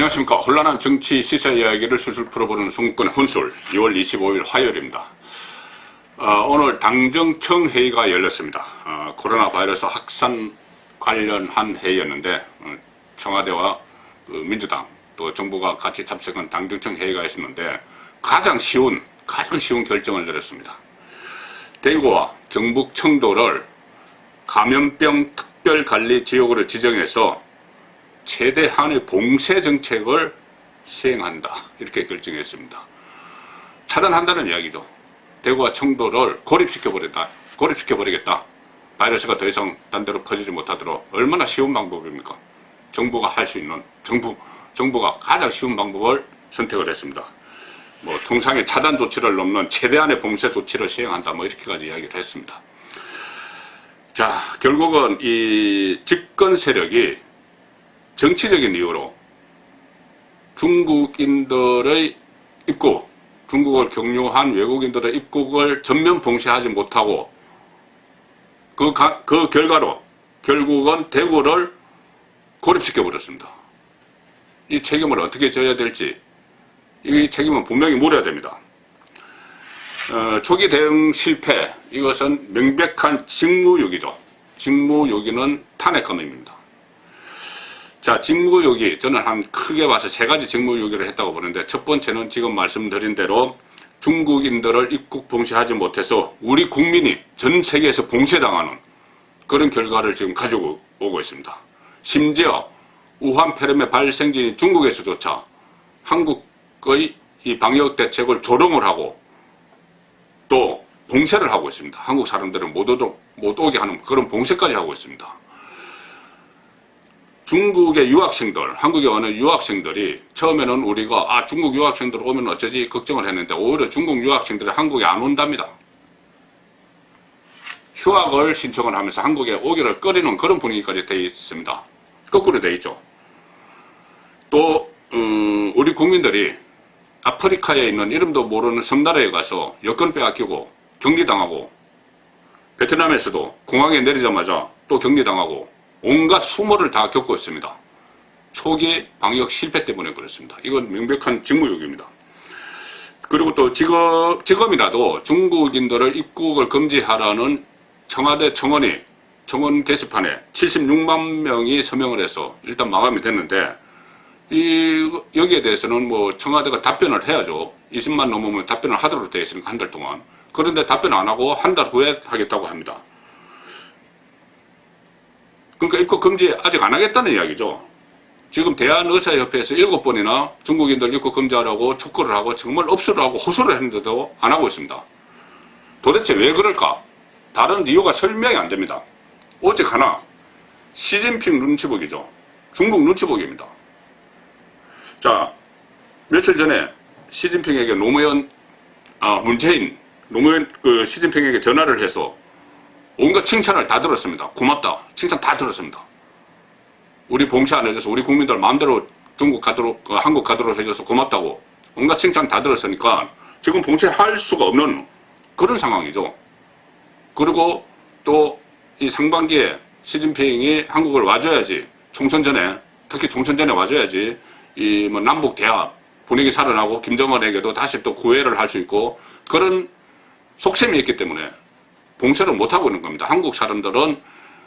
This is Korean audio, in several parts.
안녕하십니까. 혼란한 정치 시세 이야기를 술술 풀어보는 송권의 혼술 2월 25일 화요일입니다. 오늘 당정청 회의가 열렸습니다. 코로나 바이러스 확산 관련한 회의였는데 청와대와 민주당 또 정부가 같이 참석한 당정청 회의가 있었는데 가장 쉬운 결정을 내렸습니다. 대구와 경북 청도를 감염병 특별관리지역으로 지정해서 최대한의 봉쇄 정책을 시행한다. 이렇게 결정했습니다. 차단한다는 이야기죠. 대구와 청도를 고립시켜버리겠다. 바이러스가 더 이상 단대로 퍼지지 못하도록. 얼마나 쉬운 방법입니까? 정부가 할 수 있는, 정부가 가장 쉬운 방법을 선택을 했습니다. 통상의 차단 조치를 넘는 최대한의 봉쇄 조치를 시행한다. 이렇게까지 이야기를 했습니다. 자, 결국은 이 집권 세력이 정치적인 이유로 중국인들의 입국, 중국을 경유한 외국인들의 입국을 전면 봉쇄하지 못하고 그 결과로 결국은 대구를 고립시켜버렸습니다. 이 책임을 어떻게 져야 될지 이 책임은 분명히 물어야 됩니다. 초기 대응 실패, 이것은 명백한 직무유기죠. 직무유기는 탄핵감입니다. 자, 직무유기, 저는 크게 봐서 세 가지 직무유기를 했다고 보는데, 첫 번째는 지금 말씀드린 대로 중국인들을 입국 봉쇄하지 못해서 우리 국민이 전 세계에서 봉쇄당하는 그런 결과를 지금 가지고 오고 있습니다. 심지어 우한 폐렴의 발생지인 중국에서조차 한국의 이 방역 대책을 조롱을 하고 또 봉쇄를 하고 있습니다. 한국 사람들은 못 오게 하는 그런 봉쇄까지 하고 있습니다. 중국의 유학생들, 한국에 오는 유학생들이 처음에는 우리가 중국 유학생들 오면 어쩌지 걱정을 했는데 오히려 중국 유학생들이 한국에 안 온답니다. 휴학을 신청을 하면서 한국에 오기를 꺼리는 그런 분위기까지 되어 있습니다. 거꾸로 되어 있죠. 또 우리 국민들이 아프리카에 있는 이름도 모르는 섬나라에 가서 여권 빼앗기고 격리당하고 베트남에서도 공항에 내리자마자 또 격리당하고 온갖 수모를 다 겪고 있습니다. 초기 방역 실패 때문에 그렇습니다. 이건 명백한 직무유기입니다. 그리고 또 지금이라도 중국인들을 입국을 금지하라는 청와대 청원 게시판에 76만 명이 서명을 해서 일단 마감이 됐는데 여기에 대해서는 청와대가 답변을 해야죠. 20만 넘으면 답변을 하도록 되어 있으니까 한 달 동안. 그런데 답변 안 하고 한 달 후에 하겠다고 합니다. 그러니까 입국 금지 아직 안 하겠다는 이야기죠. 지금 대한의사협회에서 7번이나 중국인들 입국 금지하라고 촉구를 하고 정말 업소를 하고 호소를 했는데도 안 하고 있습니다. 도대체 왜 그럴까? 다른 이유가 설명이 안 됩니다. 오직 하나, 시진핑 눈치보기죠. 중국 눈치보기입니다. 자, 며칠 전에 시진핑에게 시진핑에게 전화를 해서 온갖 칭찬을 다 들었습니다. 고맙다. 칭찬 다 들었습니다. 우리 봉쇄 안 해줘서 우리 국민들 마음대로 한국 가도록 해줘서 고맙다고 온갖 칭찬 다 들었으니까 지금 봉쇄할 수가 없는 그런 상황이죠. 그리고 또 이 상반기에 시진핑이 한국을 와줘야지 총선 전에, 특히 총선 전에 와줘야지 남북 대화 분위기 살아나고 김정은에게도 다시 또 구애를 할 수 있고 그런 속셈이 있기 때문에 봉쇄를 못하고 있는 겁니다. 한국 사람들은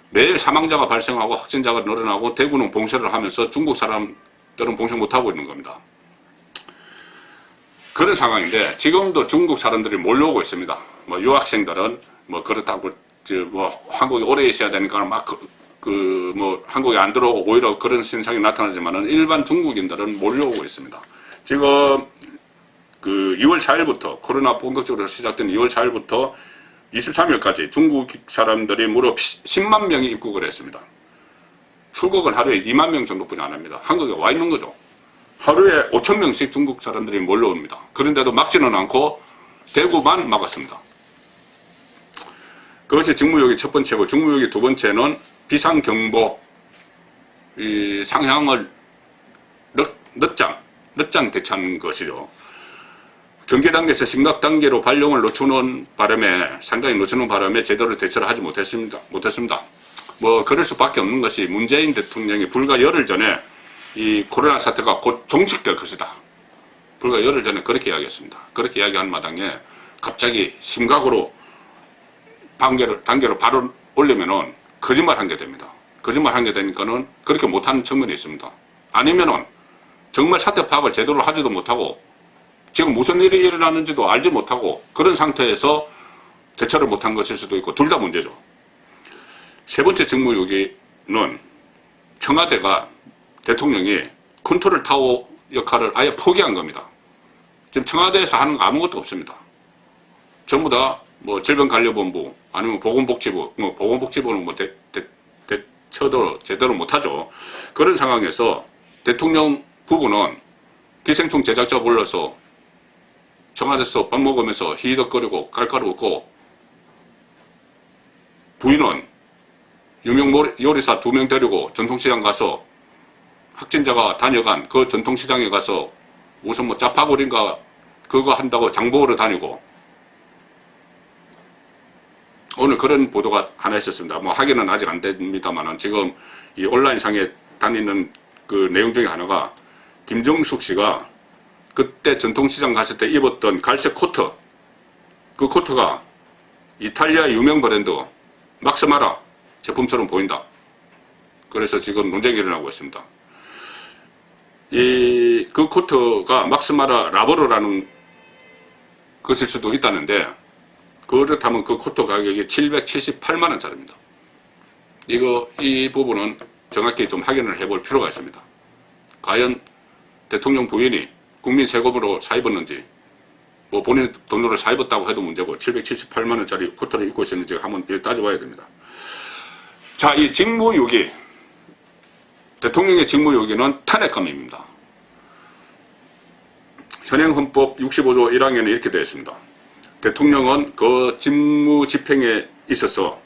매일 사망자가 발생하고 확진자가 늘어나고 대구는 봉쇄를 하면서 중국 사람들은 봉쇄 못하고 있는 겁니다. 그런 상황인데 지금도 중국 사람들이 몰려오고 있습니다. 유학생들은 그렇다고 한국에 오래 있어야 되니까 한국에 안 들어오고 오히려 그런 현상이 나타나지만은 일반 중국인들은 몰려오고 있습니다. 지금 2월 4일부터 코로나 본격적으로 시작된 2월 4일부터 23일까지 중국 사람들이 무려 10만 명이 입국을 했습니다. 출국은 하루에 2만 명 정도뿐이 안 합니다. 한국에 와 있는 거죠. 하루에 5천 명씩 중국 사람들이 몰려옵니다. 그런데도 막지는 않고 대구만 막았습니다. 그것이 직무유기 첫 번째고, 직무유기 두 번째는 비상경보 상향을 늦장 대처한 것이죠. 경계 단계에서 심각 단계로 발령을 상당히 늦추는 바람에 제대로 대처를 하지 못했습니다. 그럴 수밖에 없는 것이 문재인 대통령이 불과 열흘 전에 이 코로나 사태가 곧 종식될 것이다. 불과 열흘 전에 그렇게 이야기했습니다. 그렇게 이야기한 마당에 갑자기 심각으로 단계로 바로 올리면은 거짓말 한 게 됩니다. 거짓말 한 게 되니까는 그렇게 못하는 측면이 있습니다. 아니면은 정말 사태 파악을 제대로 하지도 못하고 지금 무슨 일이 일어나는지도 알지 못하고 그런 상태에서 대처를 못한 것일 수도 있고 둘 다 문제죠. 세 번째 직무유기는 청와대가 대통령이 컨트롤 타워 역할을 아예 포기한 겁니다. 지금 청와대에서 하는 거 아무것도 없습니다. 전부 다 뭐 질병관리본부 아니면 보건복지부, 뭐 보건복지부는 뭐 대처도 제대로 못하죠. 그런 상황에서 대통령 부부는 기생충 제작자 불러서 청와대에서 밥 먹으면서 히덕거리고 깔깔 웃고, 부인은 유명 요리사 2명 데리고 전통시장 가서 확진자가 다녀간 그 전통시장에 가서 무슨 뭐 짜파구리인가 그거 한다고 장보러 다니고, 오늘 그런 보도가 하나 있었습니다. 뭐 확인은 아직 안 됩니다만은 지금 이 온라인상에 다니는 그 내용 중에 하나가 김정숙 씨가 그때 전통시장 갔을 때 입었던 갈색 코트, 그 코트가 이탈리아 유명 브랜드 막스마라 제품처럼 보인다. 그래서 지금 논쟁이 일어나고 있습니다. 그 코트가 막스마라 라보르라는 것일 수도 있다는데, 그렇다면 그 코트 가격이 778만원짜리입니다. 이 부분은 정확히 좀 확인을 해볼 필요가 있습니다. 과연 대통령 부인이 국민 세금으로 사입었는지, 뭐 본인 돈으로 사입었다고 해도 문제고 778만원짜리 코트를 입고 있었는지 한번 따져봐야 됩니다. 자, 이 직무유기, 대통령의 직무유기는 탄핵감입니다. 현행 헌법 65조 1항에는 이렇게 되어 있습니다. 대통령은 그 직무 집행에 있어서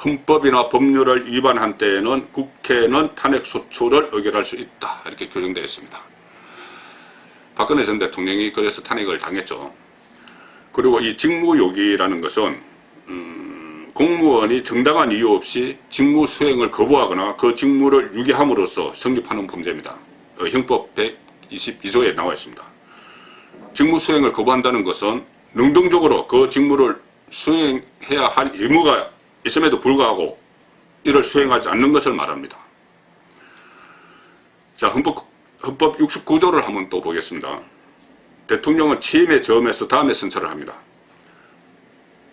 헌법이나 법률을 위반한 때에는 국회는 탄핵 소추를 의결할 수 있다. 이렇게 규정되어 있습니다. 박근혜 전 대통령이 그래서 탄핵을 당했죠. 그리고 이 직무유기라는 것은 공무원이 정당한 이유 없이 직무 수행을 거부하거나 그 직무를 유기함으로써 성립하는 범죄입니다. 형법 122조에 나와 있습니다. 직무 수행을 거부한다는 것은 능동적으로 그 직무를 수행해야 할 의무가 있음에도 불구하고 이를 수행하지 않는 것을 말합니다. 자, 헌법 69조를 한번 또 보겠습니다. 대통령은 취임에 점에서 다음에 선서를 합니다.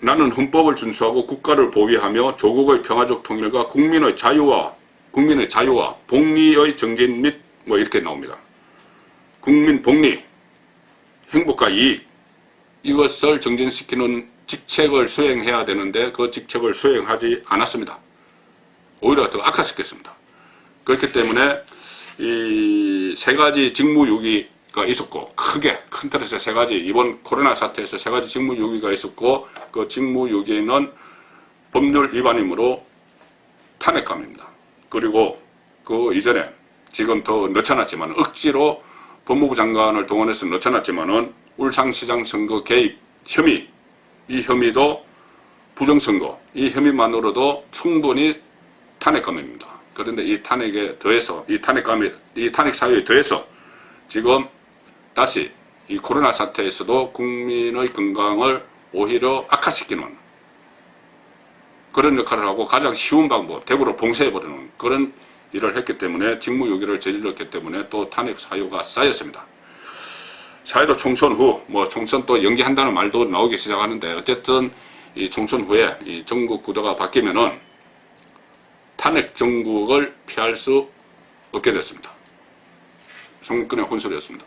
나는 헌법을 준수하고 국가를 보위하며 조국의 평화적 통일과 국민의 자유와 복리의 정진 및 뭐 이렇게 나옵니다. 국민 복리, 행복과 이익, 이것을 정진시키는 직책을 수행해야 되는데 그 직책을 수행하지 않았습니다. 오히려 더 악화시켰습니다. 그렇기 때문에 이 세 가지 직무유기가 있었고, 크게 큰 틀에서 세 가지, 이번 코로나 사태에서 세 가지 직무유기가 있었고, 그 직무유기는 법률 위반이므로 탄핵감입니다. 그리고 그 이전에 지금 더 넣쳐놨지만, 억지로 법무부 장관을 동원해서 넣쳐놨지만은 울산시장 선거 개입 혐의, 이 혐의도 부정선거, 이 혐의만으로도 충분히 탄핵감입니다. 그런데 이 탄핵에 더해서, 이 탄핵 사유에 더해서 지금 다시 이 코로나 사태에서도 국민의 건강을 오히려 악화시키는 그런 역할을 하고 가장 쉬운 방법, 대구로 봉쇄해버리는 그런 일을 했기 때문에, 직무유기를 저질렀기 때문에 또 탄핵 사유가 쌓였습니다. 사회로 총선 후, 뭐 총선 또 연기한다는 말도 나오기 시작하는데, 어쨌든 이 총선 후에 이 전국 구도가 바뀌면은 탄핵 정국을 피할 수 없게 됐습니다. 송근의 혼술이었습니다.